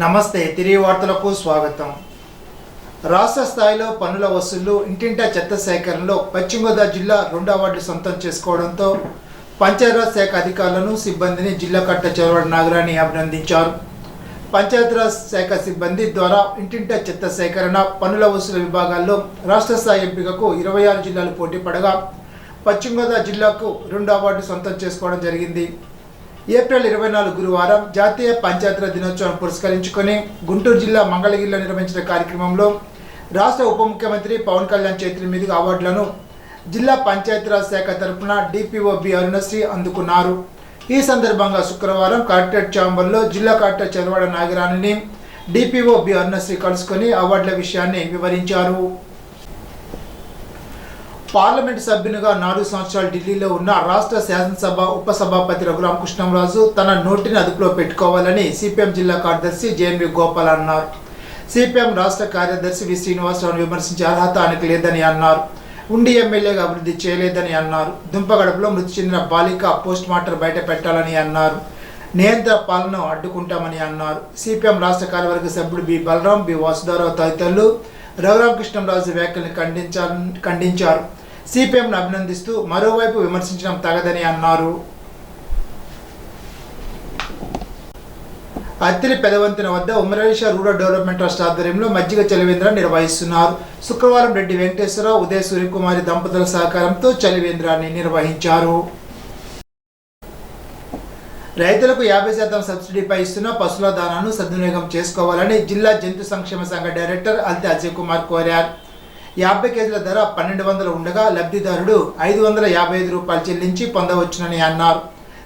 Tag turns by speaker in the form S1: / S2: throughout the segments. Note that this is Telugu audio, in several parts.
S1: నమస్తే తిరిగి వార్తలకు స్వాగతం. రాష్ట్ర స్థాయిలో పన్నుల వసూళ్లు ఇంటింటా చెత్త సేకరణలో పశ్చిమ గోదావరి జిల్లా 2వ అవార్డు సొంతం చేసుకోవడంతో పంచాయతీరాజ్ శాఖ అధికారులను సిబ్బందిని జిల్లా కలెక్టర్ చొరవడి నాగరాణి అభినందించారు. పంచాయతీరాజ్ శాఖ సిబ్బంది ద్వారా ఇంటింటా చెత్త సేకరణ పన్నుల వసూలు విభాగాల్లో రాష్ట్ర స్థాయి ఎంపికకు 26 జిల్లాలు పోటీ పడగా పశ్చిమ గోదావరి జిల్లాకు 2వ అవార్డు సొంతం చేసుకోవడం జరిగింది. ఏప్రిల్ 24 గురువారం జాతీయ పంచాయతీరాజ్ దినోత్సవం పురస్కరించుకొని గుంటూరు జిల్లా మంగళగిరిలో నిర్వహించిన కార్యక్రమంలో రాష్ట్ర ఉప ముఖ్యమంత్రి పవన్ కళ్యాణ్ చేతుల మీదుగా అవార్డులను జిల్లా పంచాయతీరాజ్ శాఖ తరఫున డిపిఓ బి అరుణశ్రీ అందుకున్నారు. ఈ సందర్భంగా శుక్రవారం కలెక్టరేట్ ఛాంబర్లో జిల్లా కలెక్టర్ చొరవడి నాగరాణిని డిపిఓ బి అరుణశ్రీ కలుసుకొని అవార్డుల విషయాన్ని వివరించారు. పార్లమెంటు సభ్యునిగా 4 సంవత్సరాలు ఢిల్లీలో ఉన్న రాష్ట్ర శాసనసభ ఉపసభాపతి రఘురామ కృష్ణంరాజు తన నోటిని అదుపులో పెట్టుకోవాలని సిపిఎం జిల్లా కార్యదర్శి జేఎన్వి గోపాల్ అన్నారు. సిపిఎం రాష్ట్ర కార్యదర్శి వి శ్రీనివాసరావును విమర్శించే అర్హత ఆయనకు లేదని అన్నారు. ఉండి ఎమ్మెల్యేగా అభివృద్ధి చేయలేదని అన్నారు. దుంపగడపలో మృతి చెందిన బాలిక పోస్ట్ మార్టం బయట పెట్టాలని అన్నారు. నియంత్రణ పాలనను అడ్డుకుంటామని అన్నారు. సిపిఎం రాష్ట్ర కార్యవర్గ సభ్యుడు బి బలరాం, బి వాసుదేవరావు తదితరులు రఘురామ కృష్ణంరాజు వ్యాఖ్యలను ఖండించారు. సిపిఎంను అభినందిస్తూ మరోవైపు విమర్శించడం తగదని అన్నారు. అత్తిలి పెదవంతెన వద్ద ఉమ్మరేష రూరల్ డెవలప్మెంట్ ట్రస్ట్ ఆధ్వర్యంలో మజ్జిగ చలివేంద్ర నిర్వహిస్తున్నారు. శుక్రవారం రెడ్డి వెంకటేశ్వరరావు, ఉదయ సూర్యకుమారి దంపతుల సహకారంతో చలివేంద్రాన్ని నిర్వహించారు. రైతులకు 50% సబ్సిడీపై ఇస్తున్న పశువుల దానాను సద్వినియోగం చేసుకోవాలని జిల్లా జంతు సంక్షేమ సంఘ డైరెక్టర్ అల్తి అజయ్ కుమార్ కోరారు. 50 కేజీల ధర 1200 ఉండగా లబ్ధిదారుడు 555 రూపాయలు చెల్లించి పొందవచ్చునని అన్నారు.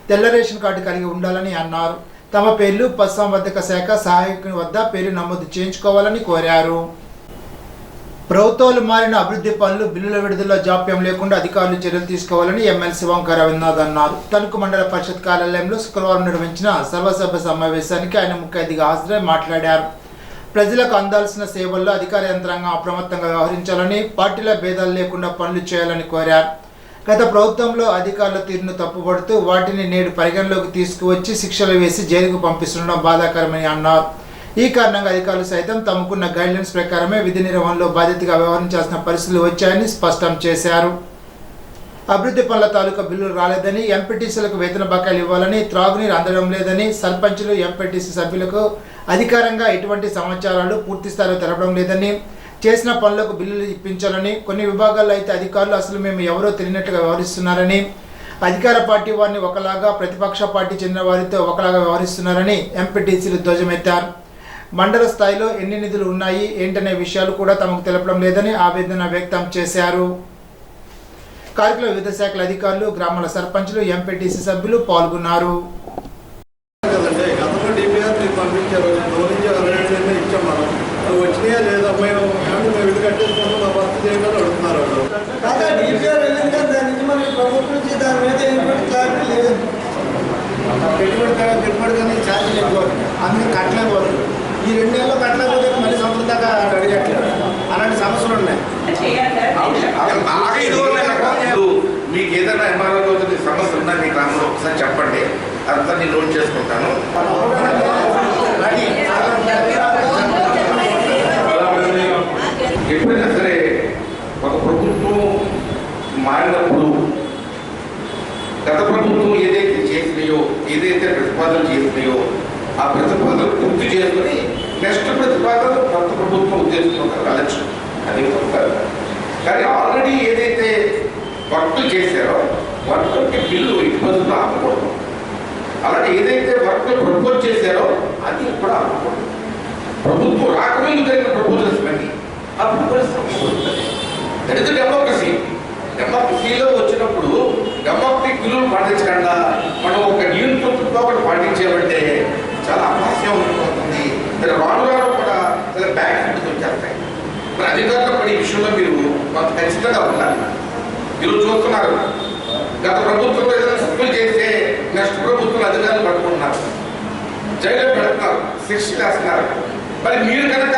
S1: తెల్ల రేషన్ కార్డు కలిగి ఉండాలని అన్నారు. తమ పేర్లు పశుసంవర్ధక శాఖ సహాయకుని వద్ద పేరు నమోదు చేయించుకోవాలని కోరారు. ప్రభుత్వాలు మారిన అభివృద్ధి పనులు బిల్లుల విడుదలలో జాప్యం లేకుండా అధికారులు చర్యలు తీసుకోవాలని ఎమ్మెల్సీ వంక రవీంద్రనాథ్ అన్నారు. తణుకు మండల పరిషత్ కార్యాలయంలో శుక్రవారం నిర్వహించిన సర్వసభ్య సమావేశానికి ఆయన ముఖ్య అతిథిగా హాజరై మాట్లాడారు. ప్రజలకు అందాల్సిన సేవల్లో అధికార యంత్రాంగం అప్రమత్తంగా వ్యవహరించాలని, పార్టీల భేదాలు లేకుండా పనులు చేయాలని కోరారు. గత ప్రభుత్వంలో అధికారుల తీరును తప్పుపడుతూ వాటిని నేడు పరిగణలోకి తీసుకువచ్చి శిక్షలు వేసి జైలుకు పంపిస్తుండడం బాధాకరమని అన్నారు. ఈ కారణంగా అధికారులు సైతం తమకున్న గైడ్లైన్స్ ప్రకారమే విధి నిర్వహణలో బాధ్యతగా వ్యవహరించాల్సిన పరిస్థితులు వచ్చాయని స్పష్టం చేశారు. అభివృద్ధి పనుల తాలూకా బిల్లులు రాలేదని, ఎంపీటీసీలకు వేతన బకాయిలు ఇవ్వాలని, త్రాగునీరు అందడం లేదని, సర్పంచులు ఎంపీటీసీ సభ్యులకు అధికారంగా ఎటువంటి సమాచారాలు పూర్తి స్థాయిలో తెలపడం లేదని, చేసిన పనులకు బిల్లులు ఇప్పించాలని, కొన్ని విభాగాల్లో అయితే అధికారులు అసలు మేము ఎవరో తెలియనట్టుగా వ్యవహరిస్తున్నారని, అధికార పార్టీ వారిని ఒకలాగా, ప్రతిపక్ష పార్టీ చెందిన వారితో ఒకలాగా వ్యవహరిస్తున్నారని ఎంపీటీసీలు ధ్వజమెత్తారు. మండల స్థాయిలో ఎన్ని నిధులు ఉన్నాయి ఏంటనే విషయాలు కూడా తమకు తెలపడం లేదని ఆవేదన వ్యక్తం చేశారు. కార్యక్రమంలో వివిధ శాఖల అధికారులు, గ్రామాల సర్పంచులు, ఎంపీటీసీ సభ్యులు పాల్గొన్నారు.
S2: ఈ 2 నెలల్లో కట్టలేకపోతే మళ్ళీ సంవత్సరం దాకా అడిగట్లేదు. అలాంటి సమస్యలు ఉన్నాయి.
S3: మీకు ఏదైనా ఎంఆర్ఓ సమస్య ఉన్నా మీ గ్రామంలో ఒకసారి చెప్పండి, అంతా నేను నోట్ చేసుకుంటాను. ఎప్పుడైనా సరే ఒక ప్రభుత్వం మారినప్పుడు గత ప్రభుత్వం ఏదైతే చేసినాయో, ఏదైతే ప్రతిపాదనలు చేసినాయో ఆ ప్రతిపాదనలు పూర్తి చేసుకుని నెక్స్ట్ ప్రతిపాదనలు కొత్త ప్రభుత్వం ఉద్దేశంతో వెళ్ళచ్చు. అది కానీ ఆల్రెడీ ఏదైతే వర్క్ చేశారో వర్క్కి బిల్లు ఇబ్బందులు ఆపకూడదు. అలాగే ఏదైతే వర్క్ ప్రపోజ్ చేశారో అది కూడా ఆపకూడదు. ప్రభుత్వం రాకముందు జరిగిన ప్రపోజల్స్ బట్టి ఆ ప్రపోజల్స్ దట్ ఇస్ డెమోక్రసీ. డెమోక్రసీలో వచ్చినప్పుడు డెమోక్రటిక్ విలువలు పాటించకుండా మనం ఒక నియంత్రణతో ఒకటి పాటించేవంటే చాలా అపహాస్యం ఉంటుంది. రాను రాను కూడా చాలా బ్యాక్ ఫిట్స్ వచ్చేస్తాయి. మరి అధికారులు పడే విషయంలో మీరు కొంత ఖచ్చితంగా ఉండాలి. మీరు చూస్తున్నారు, గత ప్రభుత్వంలో ఏదైనా తప్పులు చేస్తే నెక్స్ట్ ప్రభుత్వం అధికారులు పట్టుకుంటున్నారు, జైల్లో పెడుతున్నారు, శిక్షలు వేస్తున్నారు. మరి మీరు కనుక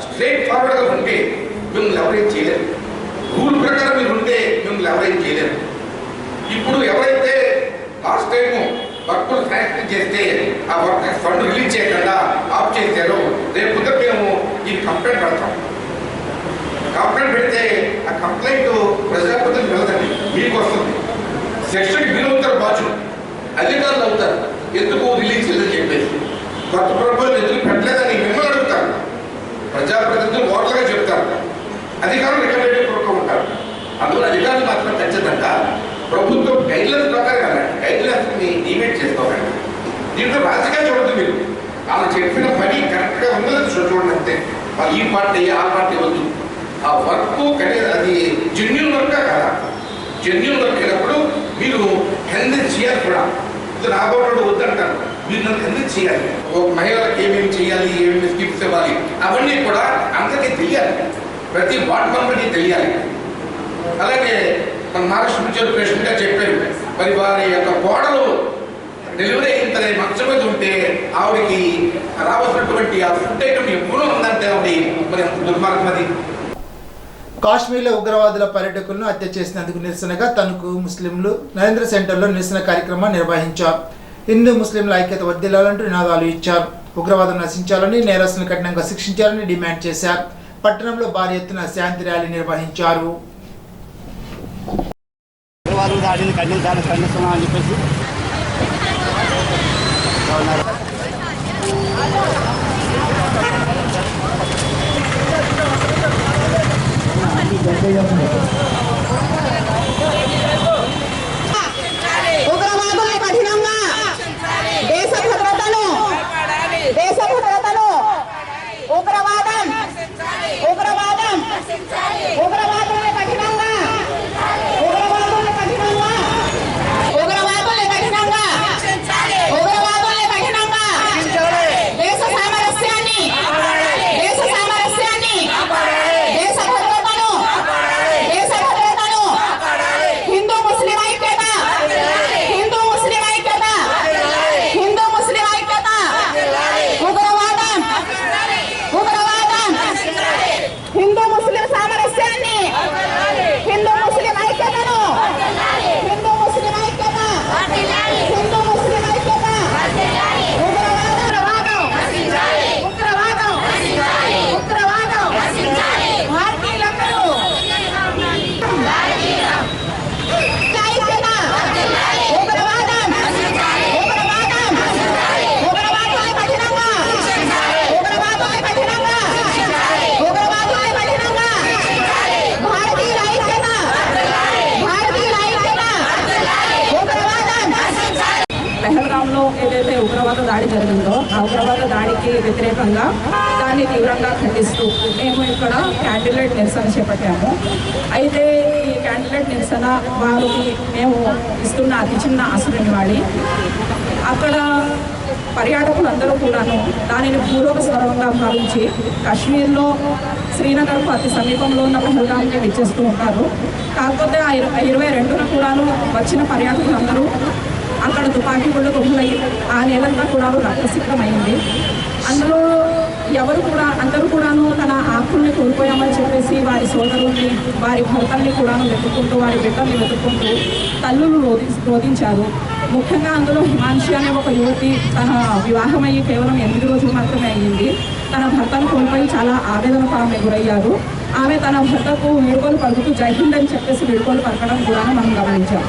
S3: స్ట్రైట్ ఫార్వర్డ్గా ఉంటే మిమ్మల్ని ఎవరేం చేయలేరు. రూల్ ప్రకారం మీరు ఉంటే మిమ్మల్ని ఎవరేం చేయలేరు. ఇప్పుడు ఎవరైతే లాస్ట్ టైము వర్కులు శాంక్షన్ చేస్తే ఆ వర్క్ ఫండ్ రిలీజ్ చేయకుండా ఆఫ్ చేశారో రేపు పొద్దున మేము ఈ కంప్లైంట్ పెడతాం. కంప్లైంట్ పెడితే ఆ కంప్లైంట్ ప్రజాప్రతినిధులకు వెళ్ళదండి, మీకు వస్తుంది. సెక్షన్ మీరు అవుతారు, బాధ్యులు అధికారులు అవుతారు. ఎందుకు రిలీజ్ చేయదని చెప్పేసి కొత్త ప్రభుత్వం ఎందుకు పెట్టలేదని మిమ్మల్ని అడుగుతారు. ప్రజాప్రతినిధులు ఓటర్లుగా చెప్తారు, అధికారులు రికమెండేషన్ కొడుతూ ఉంటారు. అందులో అధికారులు మాత్రం ఖచ్చితంగా ప్రభుత్వం గైడ్లైన్స్ ప్రకారం వెళ్ళండి, గైడ్లైన్స్ని డిబేట్ చేసుకోకండి. దీంట్లో రాజకీయాలు చూడద్దు. మీరు వాళ్ళు చెప్పిన పని కరెక్ట్గా ఉందని చూడండి అంతే. ఈ పార్టీ ఆ పార్టీ వద్దు. ఆ వర్క్ అది జెన్యూన్ వర్క్ కదా. జెన్యూన్ వర్క్ అయినప్పుడు మీరు హెల్త్ చేయాలి కూడా. ఇది రాబోయేవాడు వద్దంటారు, మీరు నన్ను హెల్త్ చేయాలి. ఒక మహిళలకు ఏమేమి చేయాలి, ఏమేమి స్కిప్స్ ఇవ్వాలి, అవన్నీ కూడా అందరికీ తెలియాలి. ప్రతి వార్డ్ మెంబర్కి తెలియాలి. అలాగే మన మహారాష్ట్ర మున్సిపల్ ప్రెసిడెంట్గా చెప్పారు, మరి వారి యొక్క కోడలు డెలివరీ అయిన మంచం మీద ఉంటే ఆవిడకి రావాల్సినటువంటి ఆ ఫుడ్ ఐటమ్ ఎప్పుడూ ఉందంటే ఆవిడ మరి అంత దుర్మార్గం అది.
S1: కాశ్మీర్లో ఉగ్రవాదుల పర్యటకులను హత్య చేసినందుకు నిరసనగా తణుకు ముస్లింలు నరేంద్ర సెంటర్లో నిరసన కార్యక్రమాన్ని నిర్వహించారు. హిందూ ముస్లింల ఐక్యత వర్ధిల్లాలంటూ నినాదాలు ఇచ్చారు. ఉగ్రవాదం నశించాలని, నేరస్తులను కఠినంగా శిక్షించాలని డిమాండ్ చేశారు. పట్టణంలో భారీ ఎత్తున శాంతి ర్యాలీ నిర్వహించారు.
S4: దాడిని ఖండిస్తున్నాం అని చెప్పేసి
S5: ఉగ్రవాదుల్ని కఠినంగా దేశ భద్రతను ఉగ్రవాదుల్ని కఠినంగా దేశ సామరస్యాన్ని దేశ భద్రతను హిందూ ముస్లిం ఐక్యత ఉగ్రవాదం హిందూ ముస్లిం సామరస్యాన్ని హిందూ ముస్లిం ఐక్యతను
S6: పెహల్గాంలో ఏదైతే ఉగ్రవాద దాడి జరిగిందో ఆ ఉగ్రవాద దాడికి వ్యతిరేకంగా దాన్ని తీవ్రంగా ఖండిస్తూ మేము ఇక్కడ క్యాండిల్ లైట్ నిరసన చేపట్టాము. అయితే ఈ క్యాండిల్ లైట్ నిరసన వారికి మేము ఇస్తున్న అతి చిన్న ఆశ్రయం వాడి అక్కడ పర్యాటకులందరూ కూడాను దానిని పూర్వక స్వరంగా భావించి కాశ్మీర్లో శ్రీనగర్కు అతి సమీపంలో ఉన్న పెహల్గాంకి విచ్చేస్తూ ఉంటారు. కాకపోతే ఆ 22న కూడాను వచ్చిన పర్యాటకులందరూ అక్కడ తుపాకీ గుళ్ళు గుహలయ్యి ఆ నేలంతా కూడా రక్తసిక్తమైంది. అందులో అందరూ కూడాను తన ఆకుల్ని కోల్పోయామని చెప్పేసి వారి సోదరుల్ని, వారి భర్తల్ని కూడాను వెతుక్కుంటూ, వారి బిడ్డల్ని వెతుక్కుంటూ తల్లులు రోధించారు. ముఖ్యంగా అందులో హిమాంశి అనే ఒక యువతి తన వివాహమయ్యి కేవలం 8 రోజులు మాత్రమే అయ్యింది. తన భర్తను కోల్పోయి చాలా ఆవేదనకు ఆమె గురయ్యారు. ఆమె తన భర్తకు వీడుకోలు పలుకుతూ జై హింద్ అని చెప్పేసి వీడుకోలు పలకడం కూడా మనం గమనించాం.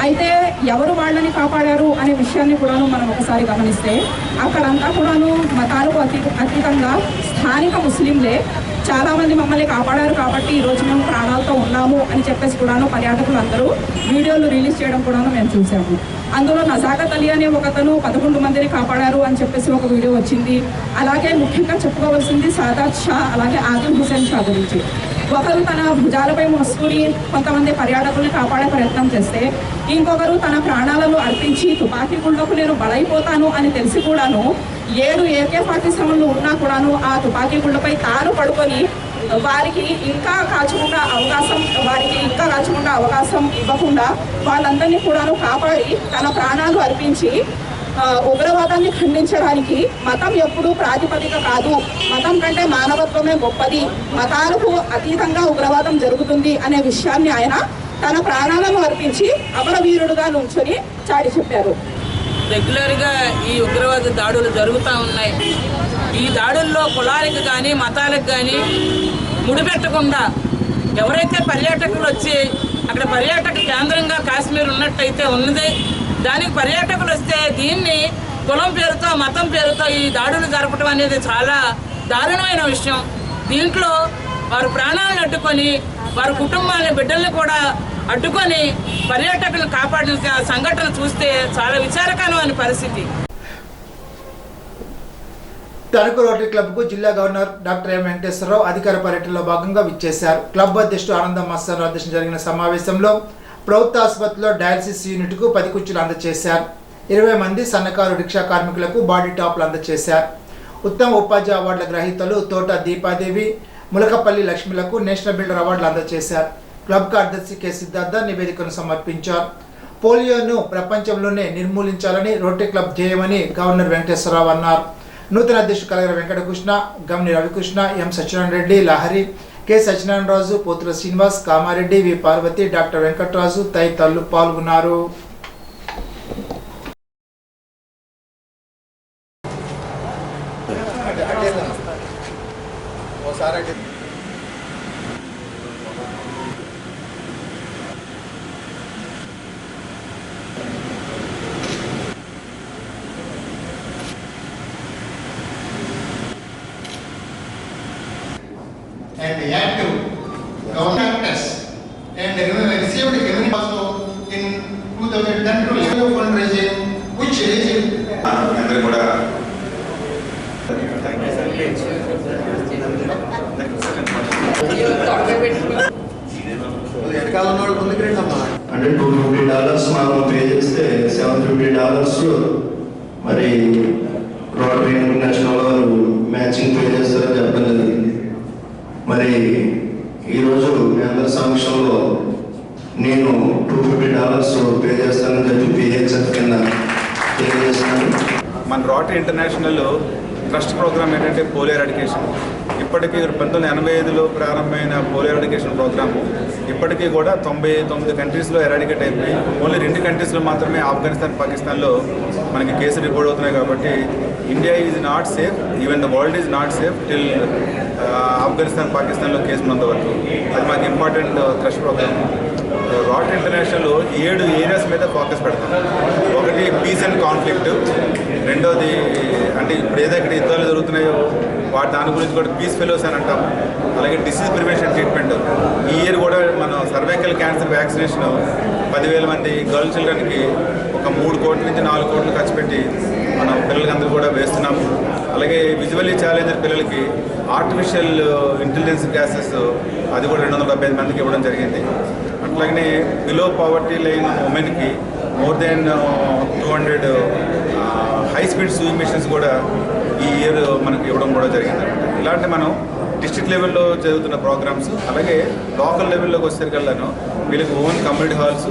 S6: అయితే ఎవరు వాళ్ళని కాపాడారు అనే విషయాన్ని కూడాను మనం ఒకసారి గమనిస్తే అక్కడంతా కూడాను మతాలకు అతీతంగా స్థానిక ముస్లింలే చాలామంది మమ్మల్ని కాపాడారు కాబట్టి ఈరోజు మేము ప్రాణాలతో ఉన్నాము అని చెప్పేసి కూడాను పర్యాటకులు అందరూ వీడియోలు రిలీజ్ చేయడం కూడాను మేము చూసాము. అందులో నజాకత్ అలీ అనే ఒకతను 11 మందిని కాపాడారు అని చెప్పేసి ఒక వీడియో వచ్చింది. అలాగే ముఖ్యంగా చెప్పుకోవాల్సింది సాదాత్ షా, అలాగే ఆదిల్ హుసేన్ షా గురించి. ఒకరు తన భుజాలపై మోసుకుని కొంతమంది పర్యాటకుల్ని కాపాడే ప్రయత్నం చేస్తే, ఇంకొకరు తన ప్రాణాలను అర్పించి తుపాకీ గుళ్ళకు నేను బలైపోతాను అని తెలిసి కూడాను 7 AK-47లు ఉన్నా కూడాను ఆ తుపాకీ గుళ్ళపై తాను పడుకొని వారికి ఇంకా కాచుకున్న అవకాశం ఇవ్వకుండా వాళ్ళందరినీ కూడాను కాపాడి తన ప్రాణాలు అర్పించి ఉగ్రవాదాన్ని ఖండించడానికి మతం ఎప్పుడూ ప్రాతిపదిక కాదు, మతం కంటే మానవత్వమే గొప్పది, మతాలకు అతీతంగా ఉగ్రవాదం జరుగుతుంది అనే విషయాన్ని ఆయన తన ప్రాణాలను అర్పించి అమరవీరుడుగా నుంచొని చాటి చెప్పారు.
S7: రెగ్యులర్గా ఈ ఉగ్రవాద దాడులు జరుగుతూ ఉన్నాయి. ఈ దాడుల్లో కులాలకు కానీ మతాలకు కానీ ముడిపెట్టకుండా ఎవరైతే పర్యాటకులు వచ్చి అక్కడ పర్యాటక కేంద్రంగా కాశ్మీర్ ఉన్నట్టయితే ఉన్నది, దానికి పర్యాటకులు వస్తే దీన్ని కులం పేరుతో మతం పేరుతో ఈ దాడులు జరపడం అనేది చాలా దారుణమైన విషయం. దీంట్లో వారు ప్రాణాలను అడ్డుకొని వారి కుటుంబాన్ని బిడ్డల్ని కూడా అడ్డుకొని పర్యాటకులను కాపాడిన సంఘటన చూస్తే చాలా విచారకరమైన పరిస్థితి.
S1: తణుకు రోటరీ క్లబ్కు జిల్లా గవర్నర్ డాక్టర్ ఎం వెంకటేశ్వరరావు అధికార పర్యటనలో భాగంగా విచ్చేశారు. క్లబ్ అధ్యక్షుడు ఆనందం మస్తాన్ అధ్యక్షతన జరిగిన సమావేశంలో ప్రభుత్వ ఆసుపత్రిలో డయాలసిస్ యూనిట్కు 10 కుర్చీలు అందజేశారు. 20 మంది సన్నకారు రిక్షా కార్మికులకు బాడీ టాప్లు అందజేశారు. ఉత్తమ ఉపాధ్యాయ అవార్డుల గ్రహీతలు తోట దీపాదేవి, ములకపల్లి లక్ష్మిలకు నేషనల్ బిల్డర్ అవార్డులు అందజేశారు. క్లబ్ కార్యదర్శి కె సిద్ధార్థ నివేదికను సమర్పించారు. పోలియోను ప్రపంచంలోనే నిర్మూలించాలని రోటరీ క్లబ్ ధ్యేయమని గవర్నర్ వెంకటేశ్వరరావు అన్నారు. నూతన అధ్యక్షుడు కలగర వెంకటకృష్ణ, గమ్ని రవికృష్ణ, ఎం సత్యనారాయణ రెడ్డి, లహరి, కె సత్యనారాయణ రాజు, పోతుల శ్రీనివాస్, కామారెడ్డి, వి పార్వతి, డాక్టర్ వెంకటరాజు తదితరులు పాల్గొన్నారు.
S8: And active governors and received revenue also in 2010 fundraising, which raising.
S3: అందరూ కూడా
S9: అంటే $250 మనం పే చేస్తే $750 మరి రోటరీ ఇంటర్నేషనల్ వారు మ్యాచింగ్ పే చేస్తారని చెప్పడం జరిగింది. మరి ఈరోజు మీ అందరి సమక్షంలో నేను $250 పే చేస్తానని చెప్పి పిహెచ్ఎఫ్ కింద తెలియజేస్తున్నాను.
S10: మన రోటరీ ఇంటర్నేషనల్ ట్రస్ట్ ప్రోగ్రామ్ ఏంటంటే పోలియో ఎరాడికేషన్. ఇప్పటికీ 1985లో ప్రారంభమైన పోలియో ఎరాడికేషన్ ప్రోగ్రాము ఇప్పటికీ కూడా 99 కంట్రీస్లో ఎరాడికేట్ అయిపోయి ఓన్లీ 2 కంట్రీస్లో మాత్రమే ఆఫ్ఘనిస్తాన్, పాకిస్తాన్లో మనకి కేసులు రిపోర్ట్ అవుతున్నాయి. కాబట్టి India is not safe, even the world is not safe till Afghanistan, పాకిస్తాన్లో కేసు ఉన్నంత వరకు. అది మాకు important trust program. Rotary International 7 areas మీద ఫోకస్ పెడతాం. ఒకటి పీస్ అండ్ కాన్ఫ్లిక్ట్, రెండోది అంటే ఇప్పుడు ఏదైతే యుద్ధాలు జరుగుతున్నాయో దాని గురించి కూడా పీస్ ఫెలోస్ అని అంటాం. అలాగే డిసీజ్ ప్రివెన్షన్ ట్రీట్మెంట్. ఈ ఇయర్ కూడా మనం సర్వైకల్ క్యాన్సర్ వ్యాక్సినేషన్ 10,000 మంది గర్ల్ చిల్డ్రన్కి ఒక 3 కోట్ల నుంచి 4 కోట్లు ఖర్చు పెట్టి మనం పిల్లలకందరూ కూడా వేస్తున్నాము. అలాగే విజువల్లీ ఛాలెంజర్ పిల్లలకి ఆర్టిఫిషియల్ ఇంటెలిజెన్స్ క్లాసెస్ అది కూడా 275 మందికి ఇవ్వడం జరిగింది. అట్లాగనే బిలో పావర్టీ లైన్ ఉమెన్కి more than 200 high speed swim machines కూడా ఈ ఇయర్ మనకి ఇవ్వడం కూడా జరిగిందన్నమాట. ఇలాంటి మనం డిస్ట్రిక్ట్ లెవెల్లో జరుగుతున్న ప్రోగ్రామ్స్, అలాగే లోకల్ లెవెల్లోకి వచ్చేసరికల్లాను వీళ్ళకి ఓన్ కమ్యూనిటీ హాల్స్,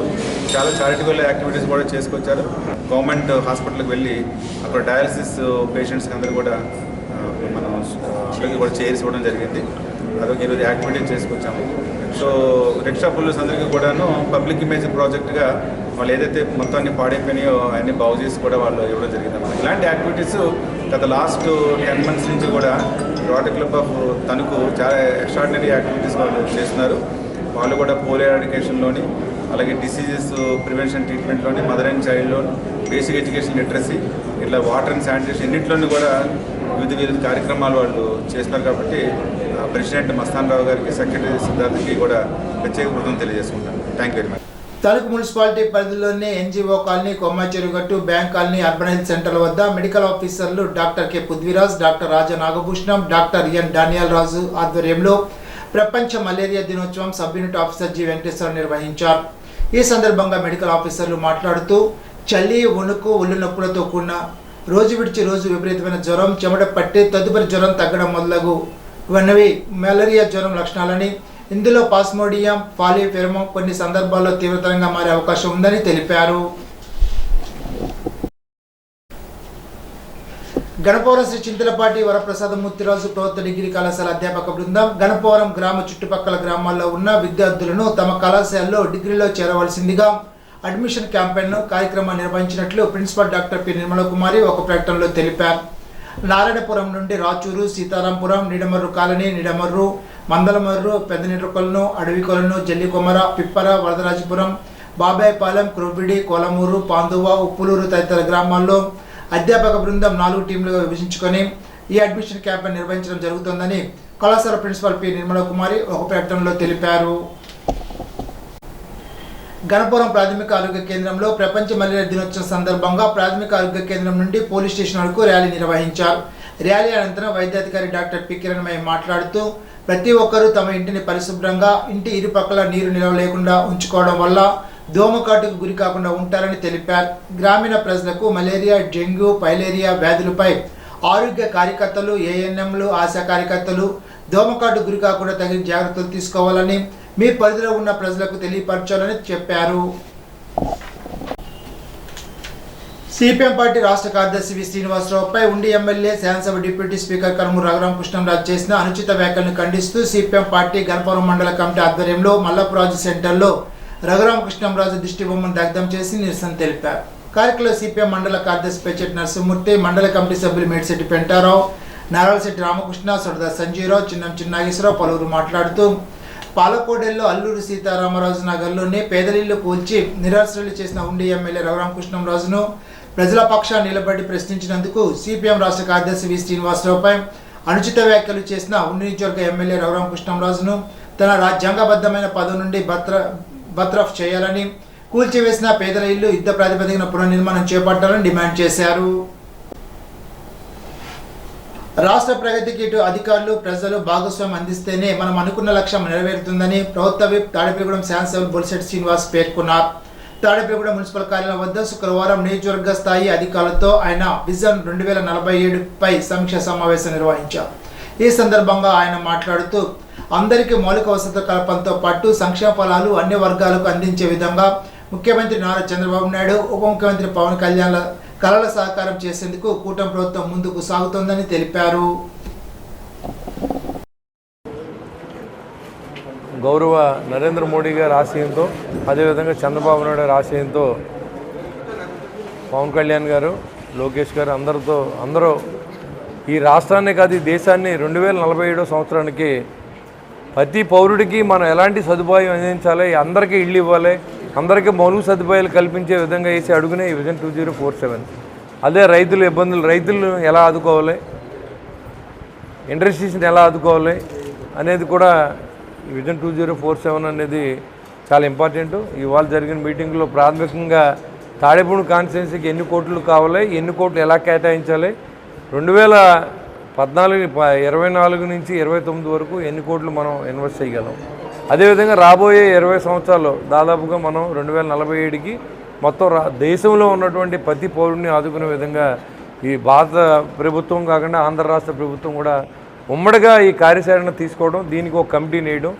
S10: చాలా చారిటబుల్ యాక్టివిటీస్ కూడా చేసుకొచ్చారు. గవర్నమెంట్ హాస్పిటల్కి వెళ్ళి అక్కడ డయాలసిస్ పేషెంట్స్కి అందరూ కూడా మనం అందరికీ కూడా చైర్స్ ఇవ్వడం జరిగింది. అదొక ఈరోజు యాక్టివిటీస్ చేసుకొచ్చాము. సో రిక్షా పుల్లర్స్ అందరికీ కూడాను పబ్లిక్ ఇమేజ్ ప్రాజెక్ట్గా వాళ్ళు ఏదైతే మొత్తం అన్ని పాడైపోయినాయో అన్ని బాగు చేసి కూడా వాళ్ళు ఇవ్వడం జరిగిందన్నమాట. ఇలాంటి యాక్టివిటీస్ గత లాస్ట్ 10 months నుంచి కూడా రోటరీ క్లబ్ ఆఫ్ తణుకు చాలా ఎక్స్ట్రాడినరీ యాక్టివిటీస్ వాళ్ళు చేస్తున్నారు. వాళ్ళు కూడా పోలియో ఎరాడికేషన్లోని, అలాగే డిసీజెస్ ప్రివెన్షన్ ట్రీట్మెంట్లోని, మదర్ అండ్ చైల్డ్లోని, బేసిక్ ఎడ్యుకేషన్ లిటరసీ, ఇట్లా వాటర్ అండ్ శానిటేషన్ ఇన్నింటిలోని కూడా వివిధ కార్యక్రమాలు వాళ్ళు చేస్తున్నారు. కాబట్టి ప్రెసిడెంట్ మస్తాన్ రావు గారికి, సెక్రటరీ సిద్ధార్థకి కూడా ప్రత్యేక కృతజ్ఞతలు తెలియజేసుకుంటాను. Thank you very much.
S1: Tanuku municipality పరిధిలోని NGO colony, Kommacherugattu, bank colony, urban health సెంటర్ల వద్ద మెడికల్ ఆఫీసర్లు doctor K Prithviraj, doctor Raja Nagabhushanam, doctor N Daniel Raju ఆధ్వర్యంలో ప్రపంచ మలేరియా దినోత్సవం sub unit officer G Venkateswara నిర్వహించారు. ఈ సందర్భంగా మెడికల్ ఆఫీసర్లు మాట్లాడుతూ చలి, వణుకు, ఒళ్ళు నొప్పులతో కూడిన రోజు విడిచి రోజు విపరీతమైన జ్వరం, చెమట పట్టి తదుపరి జ్వరం తగ్గడం మొదలగు ఇవన్నవి మలేరియా జ్వరం లక్షణాలని, ఇందులో పాస్మోడియం, ఫాలిఫెరమం కొన్ని సందర్భాల్లో తీవ్రతరంగా మారే అవకాశం ఉందని తెలిపారు. గణపవరం శ్రీ చింతలపాటి వరప్రసాదమూర్తిరాజు ప్రభుత్వ డిగ్రీ కళాశాల అధ్యాపక బృందం గణపవరం గ్రామ చుట్టుపక్కల గ్రామాల్లో ఉన్న విద్యార్థులను తమ కళాశాలలో డిగ్రీలో చేరవలసిందిగా అడ్మిషన్ క్యాంపెయిన్ కార్యక్రమాన్ని నిర్వహించినట్లు ప్రిన్సిపల్ డాక్టర్ పి నిర్మల కుమారి ఒక ప్రకటనలో తెలిపారు. నారాయణపురం నుండి రాచూరు, సీతారాంపురం, నిడమర్రు కాలనీ, నిడమర్రు, మందలమర్రు, పెద్దనిరుకొలను, అడవికొలను, జల్లికొమర, పిప్పర, వరదరాజపురం, బాబాయిపాలెం, క్రొవ్విడి, కోలమూరు, పాందువ, ఉప్పులూరు తదితర గ్రామాల్లో అధ్యాపక బృందం 4 టీంలుగా విభజించుకొని ఈ అడ్మిషన్ క్యాంపెయిన్ నిర్వహించడం జరుగుతుందని కళాశాల ప్రిన్సిపల్ పి నిర్మల కుమారి ఒక ప్రకటనలో తెలిపారు. గణపురం ప్రాథమిక ఆరోగ్య కేంద్రంలో ప్రపంచ మలేరియా దినోత్సవం సందర్భంగా ప్రాథమిక ఆరోగ్య కేంద్రం నుండి పోలీస్ స్టేషన్ వరకు ర్యాలీ నిర్వహించారు. ర్యాలీ అనంతరం వైద్యాధికారి డాక్టర్ పి కిరణ్మయ్య మాట్లాడుతూ ప్రతి ఒక్కరూ తమ ఇంటిని పరిశుభ్రంగా, ఇంటి ఇరుపక్కల నీరు నిల్వ లేకుండా ఉంచుకోవడం వల్ల దోమకాటుకు గురి కాకుండా ఉంటారని తెలిపారు. గ్రామీణ ప్రజలకు మలేరియా, డెంగ్యూ, పైలేరియా వ్యాధులపై ఆరోగ్య కార్యకర్తలు, ఏఎన్ఎంలు, ఆశా కార్యకర్తలు దోమకాటు గురి కాకుండా తగిన జాగ్రత్తలు తీసుకోవాలని, మీ పరిధిలో ఉన్న ప్రజలకు తెలియపరచాలని చెప్పారు. సిపిఎం పార్టీ రాష్ట్ర కార్యదర్శి వి శ్రీనివాసరావుపై ఉండి ఎమ్మెల్యే, శాసనసభ డిప్యూటీ స్పీకర్ కనుమూరు రఘురామకృష్ణంరాజు చేసిన అనుచిత వ్యాఖ్యలను ఖండిస్తూ సిపిఎం పార్టీ గణపురం మండల కమిటీ ఆధ్వర్యంలో మల్లపురాజు సెంటర్లో రఘురామకృష్ణంరాజు దిష్టి బొమ్మను దగ్ధం చేసి నిరసన తెలిపారు. కార్యక్రమంలో సిపిఎం మండల కార్యదర్శి పెచెట్టి నరసింహమూర్తి, మండల కమిటీ సభ్యులు మేడిశెట్టి పెంటారావు, నారాయణశెట్టి రామకృష్ణ, సొడద సంజీవరావు, చిన్నం చిన్నాగేశ్వరరావు పలువురు మాట్లాడుతూ పాలకోడెల్లో అల్లూరు సీతారామరాజు నగర్లోని పేదలిళ్లు కూల్చి నిరాశ్రయులు చేసిన ఉండి ఎమ్మెల్యే రఘురామకృష్ణంరాజును ప్రజల పక్షాన్ని నిలబడి ప్రశ్నించినందుకు సిపిఎం రాష్ట్ర కార్యదర్శి వి శ్రీనివాసరావుపై అనుచిత వ్యాఖ్యలు చేసిన ఉండి నియోజకవర్గ ఎమ్మెల్యే రఘురామకృష్ణంరాజును తన రాజ్యాంగబద్ధమైన పదవి నుండి బర్తరఫ్ చేయాలని, కూల్చివేసిన పేదల ఇల్లు యుద్ధ ప్రాతిపదికన పునర్నిర్మాణం చేపట్టాలని డిమాండ్ చేశారు. రాష్ట్ర ప్రగతికి ఇటు అధికారులు, ప్రజలు భాగస్వామ్యం అందిస్తేనే మనం అనుకున్న లక్ష్యం నెరవేరుతుందని ప్రభుత్వ విప్ తాడేపల్లిగూడెం శాసనసభ్యులు బొలిశెట్టి శ్రీనివాస్ పేర్కొన్నారు. తాడేపల్లిగూడెం మున్సిపల్ కార్యాలయం వద్ద శుక్రవారం నియోజకవర్గ స్థాయి అధికారులతో ఆయన విజన్ 2047పై సమీక్ష సమావేశం నిర్వహించారు. ఈ సందర్భంగా ఆయన మాట్లాడుతూ అందరికీ మౌలిక వసతుల కల్పనతో పాటు సంక్షేమ ఫలాలు అన్ని వర్గాలకు అందించే విధంగా ముఖ్యమంత్రి నారా చంద్రబాబు నాయుడు, ఉప ముఖ్యమంత్రి పవన్ కళ్యాణ్ కళల సహకారం చేసేందుకు కూటమి ప్రభుత్వం ముందుకు సాగుతోందని తెలిపారు.
S11: గౌరవ నరేంద్ర మోడీ గారి ఆశయంతో, అదేవిధంగా చంద్రబాబు నాయుడు గారి ఆశయంతో పవన్ కళ్యాణ్ గారు, లోకేష్ గారు అందరూ ఈ రాష్ట్రాన్ని కాదు ఈ దేశాన్ని 2047 సంవత్సరానికి ప్రతి పౌరుడికి మనం ఎలాంటి సదుపాయం అందించాలి, అందరికీ ఇళ్ళు ఇవ్వాలి, అందరికీ మౌలిక సదుపాయాలు కల్పించే విధంగా వేసి అడుగునే ఈ విజన్ 2047. అదే రైతులను ఎలా ఆదుకోవాలి, ఇండస్ట్రీస్ని ఎలా ఆదుకోవాలి అనేది కూడా ఈ విజన్ 2047 అనేది చాలా ఇంపార్టెంట్. ఇవాళ జరిగిన మీటింగ్లో ప్రాథమికంగా తాడేపల్లి కాన్స్టిట్యున్సీకి ఎన్ని కోట్లు కావాలి, ఎన్ని కోట్లు ఎలా కేటాయించాలి, 2024 నుంచి 29 వరకు ఎన్ని కోట్లు మనం ఇన్వెస్ట్ చేయగలం, అదేవిధంగా రాబోయే 20 సంవత్సరాలు దాదాపుగా మనం 2047కి మొత్తం దేశంలో ఉన్నటువంటి ప్రతి పౌరుడిని ఆదుకునే విధంగా ఈ భారత ప్రభుత్వం కాకుండా ఆంధ్ర రాష్ట్ర ప్రభుత్వం కూడా ఉమ్మడిగా ఈ కార్యాచరణ తీసుకోవడం, దీనికి ఒక కమిటీని వేయడం,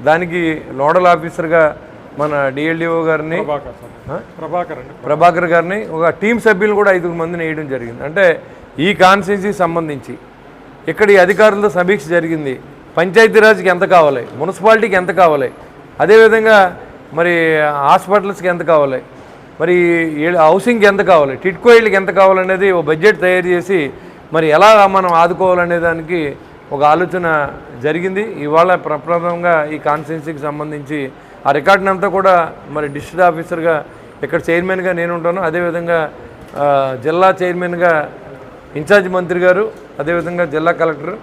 S11: దానికి నోడల్ ఆఫీసర్గా మన డిఎల్డిఓ గారిని ప్రభాకర్ గారిని ఒక టీం సభ్యులు కూడా 5 మందిని వేయడం జరిగింది. అంటే ఈ కాన్స్టిట్యున్సీకి సంబంధించి ఇక్కడ ఈ అధికారులతో సమీక్ష జరిగింది. పంచాయతీరాజ్కి ఎంత కావాలి, మున్సిపాలిటీకి ఎంత కావాలి, అదేవిధంగా మరి హాస్పిటల్స్కి ఎంత కావాలి, మరి హౌసింగ్కి ఎంత కావాలి, టిట్కో ఇళ్ళకి ఎంత కావాలనేది ఒక బడ్జెట్ తయారు చేసి మరి ఎలా మనం ఆదుకోవాలనే దానికి ఒక ఆలోచన జరిగింది. ఇవాళ ప్రప్రథమంగా ఈ కాన్స్టిట్యున్సీకి సంబంధించి ఆ రికార్డుని అంతా కూడా మరి డిస్ట్రిక్ట్ ఆఫీసర్గా ఇక్కడ చైర్మన్గా నేను ఉంటాను, అదేవిధంగా జిల్లా చైర్మన్గా ఇన్ఛార్జ్ మంత్రి గారు, అదేవిధంగా జిల్లా కలెక్టర్,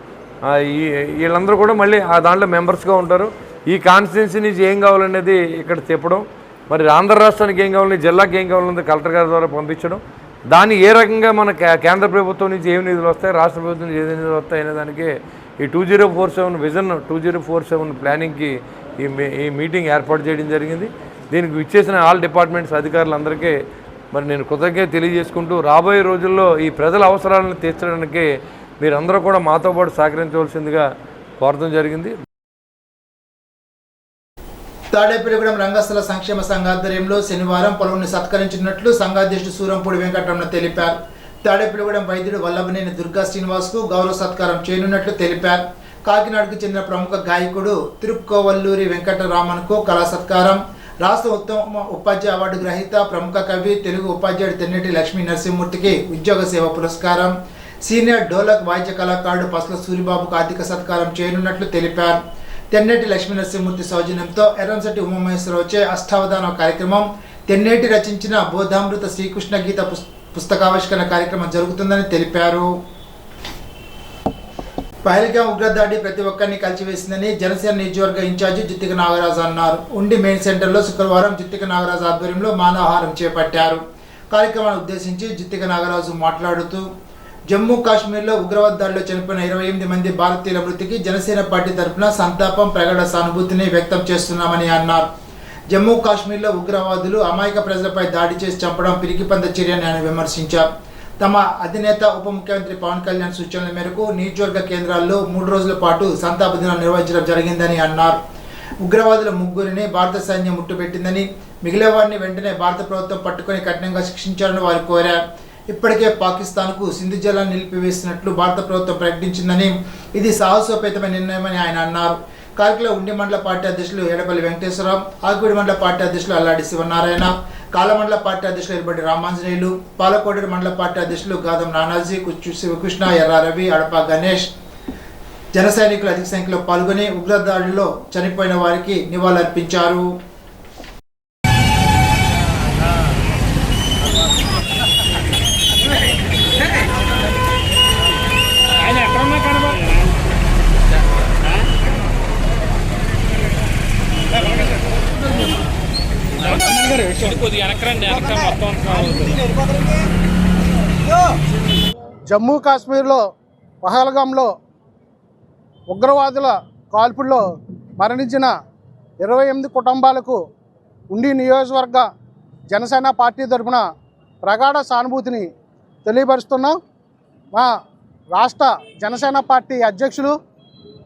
S11: వీళ్ళందరూ కూడా మళ్ళీ ఆ దాంట్లో మెంబర్స్గా ఉంటారు. ఈ కాన్స్టిట్యున్సీ నుంచి ఏం కావాలనేది ఇక్కడ చెప్పడం, మరి ఆంధ్ర రాష్ట్రానికి ఏం కావాలి, జిల్లాకి ఏం కావాలనేది కలెక్టర్ గారి ద్వారా పంపించడం, దాన్ని ఏ రకంగా మన కేంద్ర ప్రభుత్వం నుంచి ఏమి నిధులు వస్తాయి, రాష్ట్ర ప్రభుత్వం నుంచి ఏ నిధులు వస్తాయి అనే దానికి ఈ 2047 విజన్ 2047 ప్లానింగ్కి ఈ మీటింగ్ ఏర్పాటు చేయడం జరిగింది. దీనికి విచ్చేసిన ఆల్ డిపార్ట్మెంట్స్ అధికారులందరికీ మరి నేను కృతజ్ఞత తెలియజేసుకుంటూ రాబోయే రోజుల్లో ఈ ప్రజల అవసరాలను తీర్చడానికి మీరందరూ కూడా మాతో పాటు సహకరించవలసిందిగా కోరడం జరిగింది.
S1: తాడేపల్లిగూడెం రంగస్థల సంక్షేమ సంఘ ఆధ్వర్యంలో శనివారం పలువురిని సత్కరించినట్లు సంఘాధ్యక్షుడు సూరంపూడి వెంకటరమణ తెలిపారు. తాడేపల్లిగూడెం వైద్యుడు వల్లభనేని దుర్గా శ్రీనివాస్కు గౌరవ సత్కారం చేయనున్నట్లు తెలిపారు. కాకినాడకు చెందిన ప్రముఖ గాయకుడు తిరుక్కోవల్లూరి వెంకటరామన్కు కళా సత్కారం, రాష్ట్ర ఉత్తమ ఉపాధ్యాయ అవార్డు గ్రహీత ప్రముఖ కవి తెలుగు ఉపాధ్యాయుడు తెన్నేటి లక్ష్మీ నరసింహమూర్తికి ఉద్యోగ సేవ పురస్కారం, సీనియర్ డోలక్ వాయిద్య కళాకారుడు పసల సూరిబాబుకు ఆర్థిక సత్కారం చేయనున్నట్లు తెలిపారు. తెన్నేటి లక్ష్మీ నరసింహమూర్తి సౌజన్యంతో ఎర్రంశెట్టి ఉమామహేశ్వరరావుచే అష్టావధాన కార్యక్రమం, తెన్నేటి రచించిన బోధామృత శ్రీకృష్ణ గీత పుస్తకావిష్కరణ కార్యక్రమం జరుగుతుందని తెలిపారు. పహల్గాం ఉగ్రదాడి ప్రతి ఒక్కరిని కలిసివేసిందని జనసేన నియోజకవర్గ ఇన్ఛార్జి జిత్తిక నాగరాజు అన్నారు. ఉండి మెయిన్ సెంటర్లో శుక్రవారం జిత్తిక నాగరాజు ఆధ్వర్యంలో మానవహారం చేపట్టారు. కార్యక్రమాన్ని ఉద్దేశించి జిత్తిక నాగరాజు మాట్లాడుతూ జమ్మూ కాశ్మీర్లో ఉగ్రవాద దాడిలో చనిపోయిన 28 మంది భారతీయుల మృతికి జనసేన పార్టీ తరఫున సంతాపం, ప్రగాఢ సానుభూతిని వ్యక్తం చేస్తున్నామని అన్నారు. జమ్మూ కాశ్మీర్లో ఉగ్రవాదులు అమాయక ప్రజలపై దాడి చేసి చంపడం పిరికిపంద చర్యని ఆయన విమర్శించారు. తమ అధినేత ఉప ముఖ్యమంత్రి పవన్ కళ్యాణ్ సూచనల మేరకు నియోజకవర్గ కేంద్రాల్లో 3 రోజుల పాటు సంతాప దినం నిర్వహించడం జరిగిందని అన్నారు. ఉగ్రవాదుల 3 భారత సైన్యం ముట్టుపెట్టిందని, మిగిలిన వారిని వెంటనే భారత ప్రభుత్వం పట్టుకొని కఠినంగా శిక్షించాలని వారు కోరారు. ఇప్పటికే పాకిస్తాన్కు సింధు జలాన్ని నిలిపివేసినట్లు భారత ప్రభుత్వం ప్రకటించిందని, ఇది సాహసోపేతమైన నిర్ణయమని ఆయన అన్నారు. కార్యక్రమంలో ఉండి మండల పార్టీ అధ్యక్షులు ఎడపల్లి వెంకటేశ్వరరావు, ఆకుపూడి మండల పార్టీ అధ్యక్షులు అల్లాడి శివనారాయణ, కాలమండల పార్టీ అధ్యక్షులు ఇరుబడి రామాంజనేయులు, పాలకోడేరు మండల పార్టీ అధ్యక్షులు గాదం నానాజీ, శివకృష్ణ, ఎర్ర రవి, అడప గణేష్, జన సైనికులు అధిక సంఖ్యలో పాల్గొని ఉగ్రదాడిలో చనిపోయిన వారికి నివాళులర్పించారు.
S12: జమ్మూ కాశ్మీర్లో పహల్గాంలో ఉగ్రవాదుల కాల్పుల్లో మరణించిన 28 కుటుంబాలకు ఉండి నియోజకవర్గ జనసేన పార్టీ తరఫున ప్రగాఢ సానుభూతిని తెలియపరుస్తున్నాం. మా రాష్ట్ర జనసేన పార్టీ అధ్యక్షులు,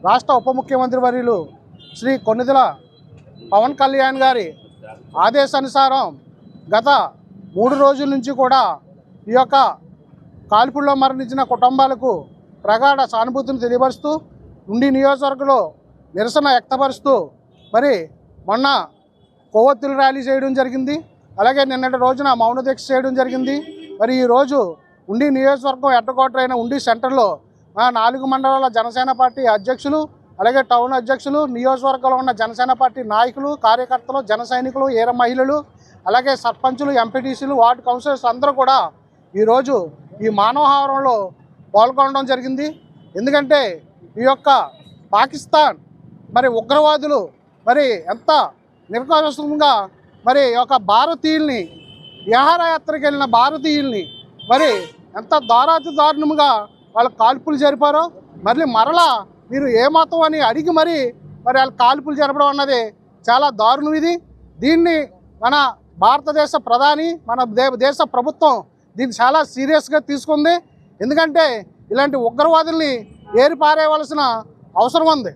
S12: రాష్ట్ర ఉప ముఖ్యమంత్రి వర్యులు శ్రీ కొన్నిదెల పవన్ కళ్యాణ్ గారి ఆదేశానుసారం గత 3 రోజుల నుంచి కూడా ఈ యొక్క కాల్పుల్లో మరణించిన కుటుంబాలకు ప్రగాఢ సానుభూతిని తెలియపరుస్తూ ఉండి నియోజకవర్గంలో నిరసన వ్యక్తపరుస్తూ మరి మొన్న కొవ్వొత్తుల ర్యాలీ చేయడం జరిగింది. అలాగే నిన్నటి రోజున మౌన దీక్ష చేయడం జరిగింది. మరి ఈరోజు ఉండి నియోజకవర్గం హెడ్క్వార్టర్ అయిన ఉండి సెంటర్లో 4 మండలాల జనసేన పార్టీ అధ్యక్షులు, అలాగే టౌన్ అధ్యక్షులు, నియోజకవర్గంలో ఉన్న జనసేన పార్టీ నాయకులు, కార్యకర్తలు, జన సైనికులు, ఏర మహిళలు, అలాగే సర్పంచులు, ఎంపీటీసీలు, వార్డు కౌన్సిలర్స్ అందరూ కూడా ఈరోజు ఈ మానవహారంలో పాల్గొనడం జరిగింది. ఎందుకంటే ఈ యొక్క పాకిస్తాన్ మరి ఉగ్రవాదులు మరి ఎంత నిర్దాక్షిణ్యంగా మరి ఈ యొక్క భారతీయుల్ని, విహారయాత్రకు వెళ్ళిన భారతీయుల్ని మరి ఎంత దారుణంగా వాళ్ళ కాల్పులు జరిపారో, మరలా మీరు ఏ మతం అని అడిగి మరి వాళ్ళ కాల్పులు జరపడం అన్నది చాలా దారుణం. దీన్ని మన భారతదేశ ప్రధాని, మన దేశ ప్రభుత్వం దీన్ని చాలా సీరియస్గా తీసుకుంది. ఎందుకంటే ఇలాంటి ఉగ్రవాదుల్ని ఏరిపారేయవలసిన అవసరం ఉంది.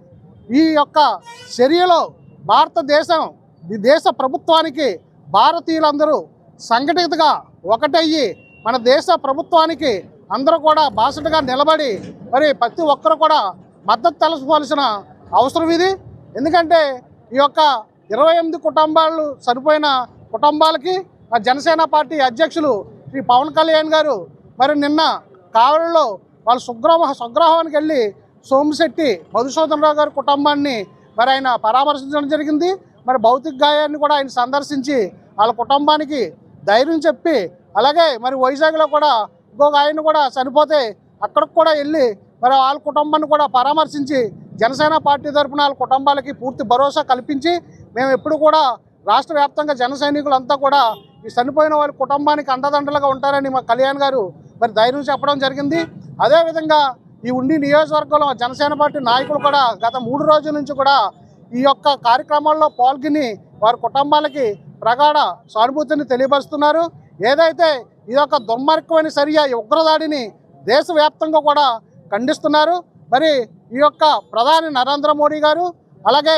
S12: ఈ యొక్క చర్యలో భారతదేశం, ఈ దేశ ప్రభుత్వానికి భారతీయులందరూ సంఘటితగా ఒకటయ్యి మన దేశ ప్రభుత్వానికి అందరూ కూడా బాసటగా నిలబడి మరి ప్రతి ఒక్కరు కూడా మద్దతు తెలుసుకోవాల్సిన అవసరం ఇది. ఎందుకంటే ఈ యొక్క 28 కుటుంబాలు చనిపోయిన కుటుంబాలకి మా జనసేన పార్టీ అధ్యక్షులు శ్రీ పవన్ కళ్యాణ్ గారు మరి నిన్న కావలిలో వాళ్ళ స్వగృహానికి వెళ్ళి సోమిశెట్టి మధుసూదన్ రావు గారి కుటుంబాన్ని మరి ఆయన పరామర్శించడం జరిగింది. మరి భౌతిక గాయాన్ని కూడా ఆయన సందర్శించి వాళ్ళ కుటుంబానికి ధైర్యం చెప్పి, అలాగే మరి వైజాగ్లో కూడా ఇంకొక ఆయన కూడా చనిపోతే అక్కడికి కూడా వెళ్ళి మరి వాళ్ళ కుటుంబాన్ని కూడా పరామర్శించి జనసేన పార్టీ తరఫున వాళ్ళ కుటుంబాలకి పూర్తి భరోసా కల్పించి మేము ఎప్పుడు కూడా రాష్ట్ర వ్యాప్తంగా జన సైనికులంతా కూడా ఈ చనిపోయిన వాళ్ళ కుటుంబానికి అండదండలుగా ఉంటారని మా కళ్యాణ్ గారు మరి ధైర్యం చెప్పడం జరిగింది. అదేవిధంగా ఈ ఉండి నియోజకవర్గంలో జనసేన పార్టీ నాయకులు కూడా గత 3 రోజుల నుంచి కూడా ఈ యొక్క కార్యక్రమాల్లో పాల్గొని వారి కుటుంబాలకి ప్రగాఢ సానుభూతిని తెలియపరుస్తున్నారు. ఏదైతే ఈ యొక్క దుర్మార్గమైన చర్య, ఈ ఉగ్రదాడిని దేశవ్యాప్తంగా కూడా ఖండిస్తున్నారు. మరి ఈ యొక్క ప్రధాని నరేంద్ర మోడీ గారు, అలాగే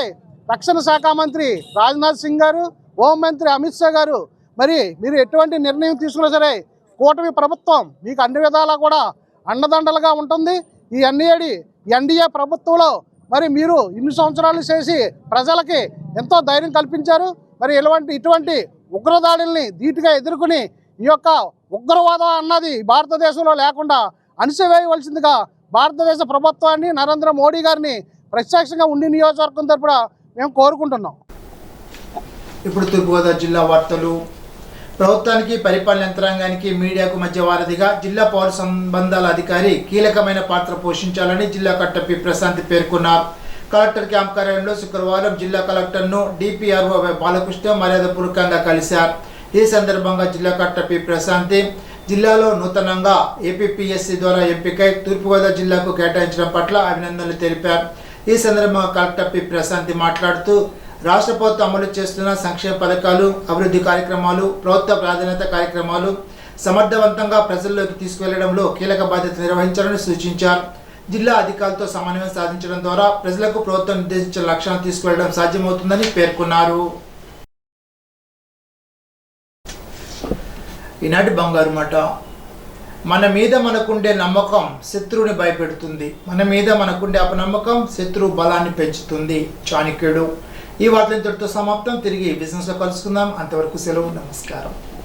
S12: రక్షణ శాఖ మంత్రి రాజ్నాథ్ సింగ్ గారు, హోంమంత్రి అమిత్ షా గారు, మరి మీరు ఎటువంటి నిర్ణయం తీసుకున్నా సరే కూటమి ప్రభుత్వం మీకు అన్ని విధాలా కూడా అండదండలుగా ఉంటుంది. ఈ ఎన్డీఏ ప్రభుత్వంలో మరి మీరు ఇన్ని సంవత్సరాలు చేసి ప్రజలకి ఎంతో ధైర్యం కల్పించారు. మరి ఇటువంటి ఉగ్రదాడుల్ని ధీటుగా ఎదుర్కొని ఈ యొక్క ఉగ్రవాదం అన్నది భారతదేశంలో లేకుండా అణిచివేయవలసిందిగా భారతదేశ ప్రభుత్వాన్ని నరేంద్ర మోడీ గారిని ప్రత్యక్షంగా ఉండి నియోజకవర్గం తరపున మేము కోరుకుంటున్నాం.
S1: ఇప్పుడు తూర్పుగోదావరి జిల్లా వార్తలు. ప్రభుత్వానికి పరిపాలన యంత్రాంగానికి మీడియాకు మధ్య వారధిగా జిల్లా పౌర సంబంధాల అధికారి కీలకమైన పాత్ర పోషించాలని జిల్లా కలెక్టర్ పి ప్రశాంతి పేర్కొన్నారు. కలెక్టర్ క్యాంప్ కార్యాలయంలో శుక్రవారం జిల్లా కలెక్టర్ను డిపిఆర్ఓ బాలకృష్ణ మర్యాదపూర్వకంగా కలిశారు. ఈ సందర్భంగా జిల్లా కలెక్టర్ పి ప్రశాంతి జిల్లాలో నూతనంగా ఏపీపీఎస్సీ ద్వారా ఎంపికై తూర్పుగోదావరి జిల్లాకు కేటాయించడం పట్ల అభినందనలు తెలిపారు. ఈ సందర్భంగా కలెక్టర్ పి ప్రశాంతి మాట్లాడుతూ రాష్ట్ర ప్రభుత్వం అమలు చేస్తున్న సంక్షేమ పథకాలు, అభివృద్ధి కార్యక్రమాలు, ప్రభుత్వ ప్రాధాన్యత కార్యక్రమాలు సమర్థవంతంగా ప్రజల్లోకి తీసుకువెళ్లడంలో కీలక బాధ్యత నిర్వహించాలని సూచించారు. జిల్లా అధికారులతో సమన్వయం సాధించడం ద్వారా ప్రజలకు ప్రభుత్వం నిర్దేశించిన లక్ష్యాలను తీసుకువెళ్లడం సాధ్యమవుతుందని పేర్కొన్నారు. ఈనాటి బంగారు మాట. మన మీద మనకుండే నమ్మకం శత్రువుని భయపెడుతుంది, మన మీద మనకుండే అపనమ్మకం శత్రువు బలాన్ని పెంచుతుంది. చాణక్యుడు. ఈ వార్తలు ఇంతటితో సమాప్తం. తిరిగి బిజినెస్లో కలుసుకుందాం. అంతవరకు సెలవు. నమస్కారం.